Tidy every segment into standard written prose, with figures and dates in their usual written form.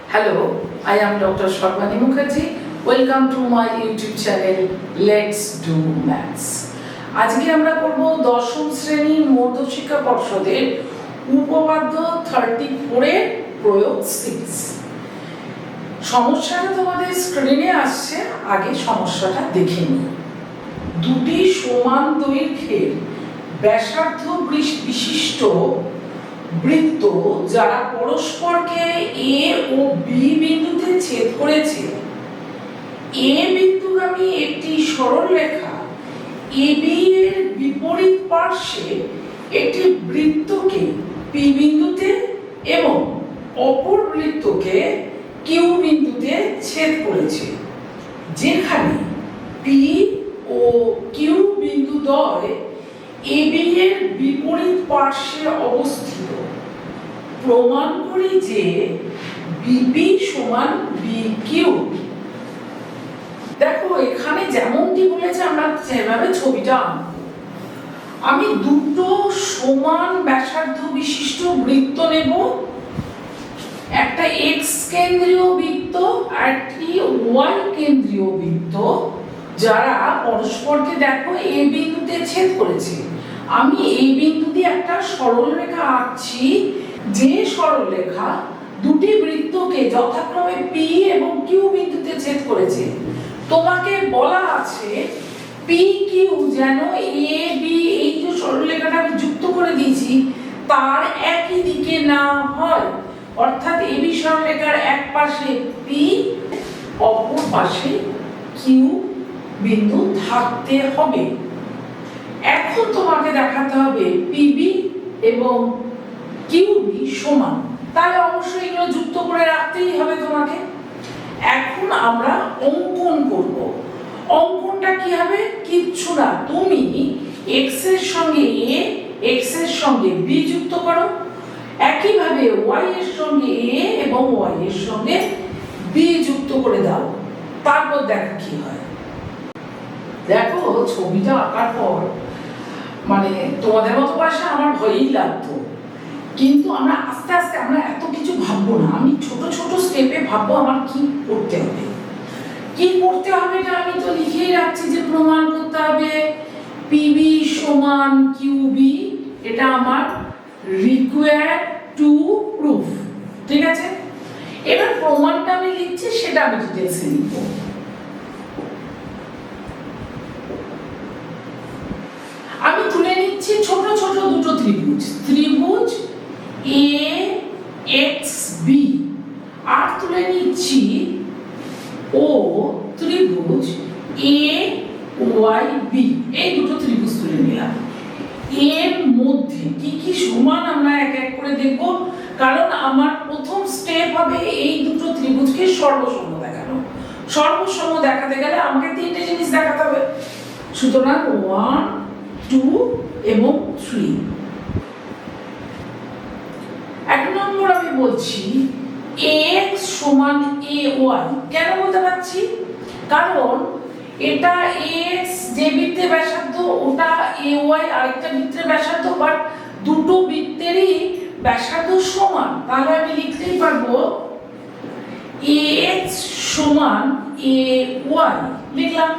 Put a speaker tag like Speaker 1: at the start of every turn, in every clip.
Speaker 1: Hello, I am Dr. Sharbani Mukherjee. Welcome to my YouTube channel Let's Do Maths. আজকে আমরা করব দশম শ্রেণীর মধ্য শিক্ষা পর্ষদের উপপাদ্য 34 এর প্রয়োগ 6। সমস্যাটা তোমাদের স্ক্রিনে আসছে, আগে সমস্যাটা দেখে নিই। দুটি সমান দৈর্ঘ্যের ব্যাসার্ধ বিশিষ্ট বৃত্ত যারা পরস্পরকে এ ও বি বিন্দুতে ছেদ করেছে, এ বিন্দুগামী একটি সরলরেখা এবি এর বিপরীত পার্শ্বে একটি বৃত্তকে পি বিন্দুতে এবং অপর বৃত্তকে কিউ বিন্দুতে ছেদ করেছে, যেখানে পি ও কিউ বিন্দুদ্বয় এবি এর বিপরীত পার্শ্বে অবস্থিত। প্রমাণ করি যে বিপি সমান বিকিউ। দেখো এখানে যেমনটি বলেছে আমরা সেভাবে ছবিটা আঁকব। আমি দুটো সমান ব্যাসার্ধ বিশিষ্ট বৃত্ত নেব, একটা এক্স কেন্দ্রীয় বৃত্ত আর একটি ওয়াই কেন্দ্রীয় বৃত্ত, যারা পরস্পরকে দেখো এ বিন্দুতে ছেদ করেছে। আমি এই বিন্দু দিয়ে একটা সরলরেখা আঁকছি, যে সরলরেখা দুটি বৃত্তকে যথাক্রমে পি এবং কিউ বিন্দুতে ছেদ করেছে। তোমাকে বলা আছে পি কিউ যেন এ বি, এই যে সরলরেখাটা আমি যুক্ত করে দিয়েছি, তার একই দিকে না হয়। অর্থাৎ এ বি সরলরেখার এক পাশে পি, অপর পাশে কিউ বিন্দু থাকতে হবে। এখন তোমাকে দেখাতে হবে পিবি এবং কিউবি সমান, তাহলে অবশ্যই এগুলো যুক্ত করে রাখতেই হবে তোমাকে। এখন আমরা অঙ্কন করব। অঙ্কনটা কি হবে? কিচ্ছু না, তুমি এক্স এর সঙ্গে এ, এক্স এর সঙ্গে বি যুক্ত করো, একইভাবে ওয়াই এর সঙ্গে এ এবং ওয়াই এর সঙ্গে বি যুক্ত করে দাও। তারপর দেখো কি হয়। দেখো ছবিটা আঁকার পর মানে তোমাদের মতো পাশে আমার ভয়ই লাগতো, কিন্তু আমরা আস্তে আস্তে আমরা এত কিছু ভাববো না, আমি ছোট ছোট স্টেপে ভাববো আমার কি করতে হবে। কি করতে হবে এটা আমি তো লিখেই রাখছি, যে প্রমাণ করতে হবে পিবি সমান কিউবি, এটা আমার রিকোয়ার্ড টু প্রুফ। ঠিক আছে, এবার প্রমাণটা আমি লিখছি, সেটা আমি ডিটেইলসে লিখবো। আমি তুলে নিচ্ছি ছোট ছোট দুটো ত্রিভুজ, ত্রিভুজ এ এক্স বি, আর তুলে নিচ্ছি ও ত্রিভুজ এ ওয়াই বি। এই দুটো ত্রিভুজ তুলে নিলাম। এর মধ্যে কি কি সমান আমরা এক এক করে দেখব, কারণ আমার প্রথম স্টেপ হবে এই দুটো ত্রিভুজকে সর্বসম দেখানো। সর্বসম দেখাতে গেলে আমাকে তিনটে জিনিস দেখাতে হবে, সুতরাং 1, 2 এবং 3। এক নম্বর আমি বলছি x সমান ay। কেন বলতে পারছি? কারণ এটা x যে বৃত্তের ব্যাসার্ধ, ওটা ay আরেকটা বৃত্তের ব্যাসার্ধ, বাট দুটো বৃত্তেরই ব্যাসার্ধ সমান। তাহলে আমি লিখতেই পারবো ax সমান ay লিখলাম,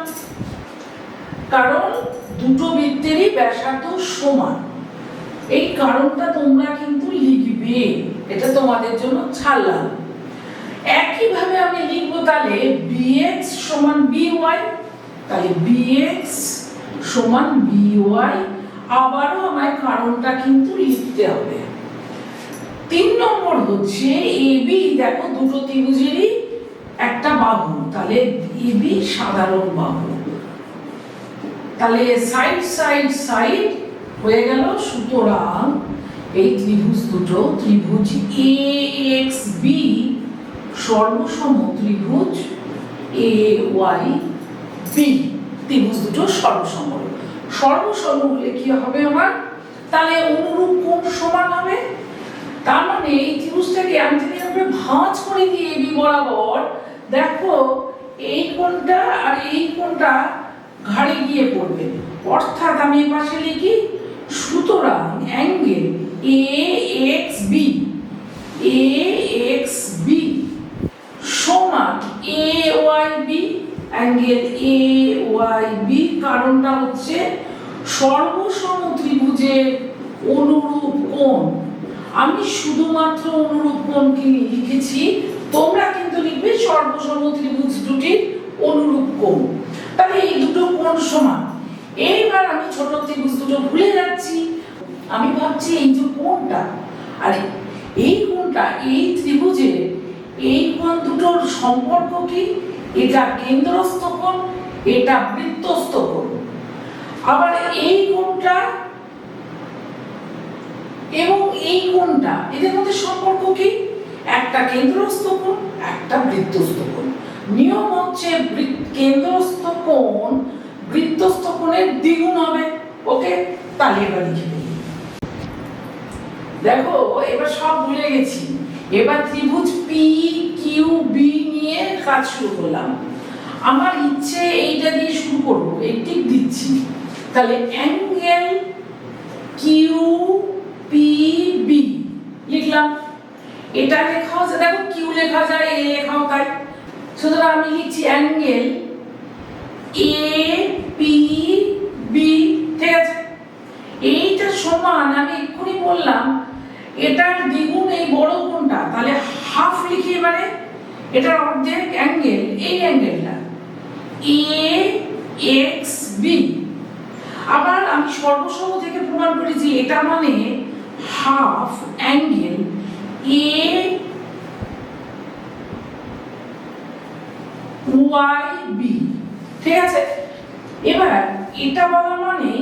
Speaker 1: কারণ দুটো বৃত্তেরই ব্যাসার্ধ সমান। এই কারণটা তোমরা কিন্তু লিখবে, এটা তোমাদের জন্য ছাড়লাম। একইভাবে আমি লিখবো তাহলে bx সমান by, তাহলে bx সমান by, আবারও আমার কারণটা কিন্তু লিখতে হবে। 3 নম্বর হচ্ছে ab, দেখো দুটো ত্রিভুজেরই একটা বাহু, তাহলে ab সাধারণ বাহু, তাহলে সাইড সাইড সাইড হয়ে গেল। সুতরাং এই ত্রিভুজ দুটো, ত্রিভুজ এ এক্স বি সর্বসম ত্রিভুজ এ ওয়াই বি, ত্রিভুজ দুটো সর্বসম। সর্বসম হলে কি হবে আমার? তাহলে অনুরূপ কোণ সমান হবে। তার মানে এই ত্রিভুজটাকে আমি যদি আমরা ভাঁজ করে দিই এবি বরাবর, দেখো এই কোণটা আর এই কোণটা ঘাড়ে গিয়ে পড়বে, অর্থাৎ আমি এই পাশে লিখি, সুতরাং angle A X B AYB, কারণটা হচ্ছে সর্বসম ত্রিভুজের অনুরূপ কোণ। আমি শুধুমাত্র অনুরূপ কোণকে লিখেছি, তোমরা কিন্তু লিখবে সর্বসম ত্রিভুজ দুটির অনুরূপ কোণ। তাহলে এই দুটো কোণ সমান। এইবার আমি ছোট ত্রিভুজ দুটো ভুলে যাচ্ছি, আমি ভাবছি এই যে কোণটা আর এই কোণটা, এই ত্রিভুজে এই কোণ দুটোর সম্পর্ক কি? এটা কেন্দ্রস্থ কোণ, এটা বৃত্তস্থ কোণ। আবার এই কোণটা এবং এই কোণটা, এদের মধ্যে সম্পর্ক কি? একটা কেন্দ্রস্থ কোণ, একটা বৃত্তস্থ কোণ। নিয়ম হচ্ছে কেন্দ্রস্থ কোণ বৃত্তস্থ কোণের দ্বিগুণ হবে। ওকে, তাহলে এবার লিখে দেখো, এবার সব ভুলে গেছি। এবার ত্রিভুজ PQB নিয়ে কাজ শুরু করলাম। আমার ইচ্ছে এইটা দিয়ে শুরু করব, এই টিক দিচ্ছি। তাহলে অ্যাঙ্গেল QPB লিখলাম। এটা লেখাও যায়, দেখো Q লেখা যায়, A লেখাও তাই। সুতরাং আমি লিখছি অ্যাঙ্গেল APB, ঠিক আছে? এইটা সমান, আমি এক্ষুনি বললাম এটার দ্বিগুণ এই বড় কোণটা, তাহলে হাফ লিখি এবারে। এটার অর্ধেক অ্যাঙ্গেল, এই অ্যাঙ্গেলটা AXB। আবার আমি সর্বসম থেকে প্রমাণ করেছি এটা মানে হাফ অ্যাঙ্গেল AYB, ঠিক আছে? এবার এটা বলা মানে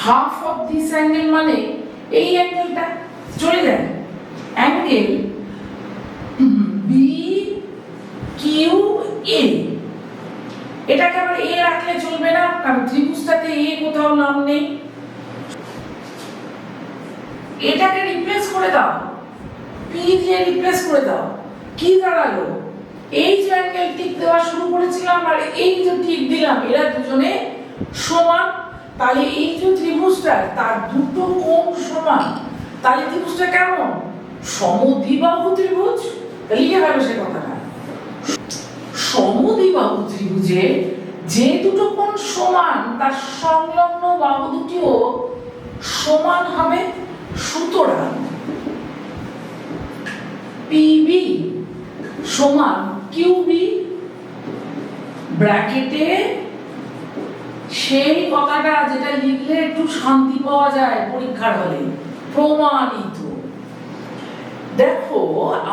Speaker 1: হাফ অফ দিস অ্যাঙ্গেল মানে এই অ্যাঙ্গেলটা চলে যায়, অ্যাঙ্গেল BQA। এটাকে আবার A রাখলে চলবে না, কারণ ত্রিভুজটাতে A কোথাও নাম নেই। এটাকে রিপ্লেস করে দাও, P দিয়ে রিপ্লেস করে দাও। কি দাঁড়ালো? এই যে অ্যাঙ্গেল টিক দেওয়া শুরু করেছিলাম আর এই যে টিক দিলাম, এরা দুজনে সমান। তাহলে এই যে ত্রিভুজটা, তার দুটো কোণ সমান। তাহলে ত্রিভুজটা কেমন? সমদ্বিবাহু ত্রিভুজ। লিখে গেল সে কথাটা। সমদ্বিবাহু ত্রিভুজে যে দুটো কোণ সমান, তার সংলগ্ন বাহু দুটিও সমান হবে। সুতরাং PB সমান QB, ব্র্যাকেটে সেই কথাটা যেটা লিখলে একটু শান্তি পাওয়া যায় পরীক্ষার হলে, প্রমাণিত। দেখো,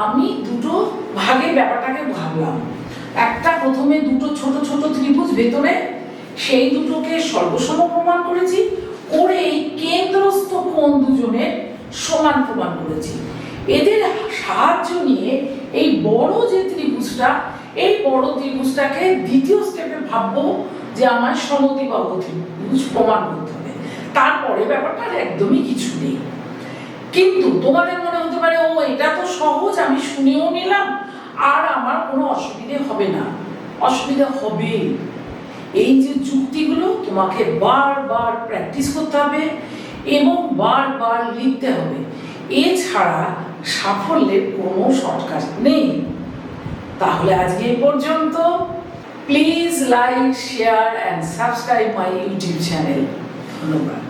Speaker 1: আমি দুটো ভাগে ব্যাপারটাকে ভাবলাম। একটা, প্রথমে দুটো ছোট ছোট ত্রিভুজ ভেতরে, সেই দুটোকে সর্বসম প্রমাণ করেছি, করে এই কেন্দ্রস্থ কোণ দুজনের সমান প্রমাণ করেছি। এদের সাহায্য নিয়ে এই বড় যে ত্রিভুজটা, এই বড় ত্রিভুজটাকে দ্বিতীয় স্টেপে ভাববো যে আমার সমদ্বিবাহু ত্রিভুজ প্রমাণ করতে হবে। তারপরে ব্যাপারটা একদমই কিছু নেই। কিন্তু তোমাদের মনে হতে পারে, ও এটা তো সহজ, আমি শুনেও নিলাম, আর আমার কোনো অসুবিধে হবে না। অসুবিধা হবে। এই যে যুক্তিগুলো তোমাকে বারবার প্র্যাকটিস করতে হবে এবং বারবার লিখতে হবে। এছাড়া সাফল্যের কোনো শর্টকাট নেই। তাহলে আজকে এই পর্যন্ত। Please like, share and subscribe my YouTube channel. ধন্যবাদ।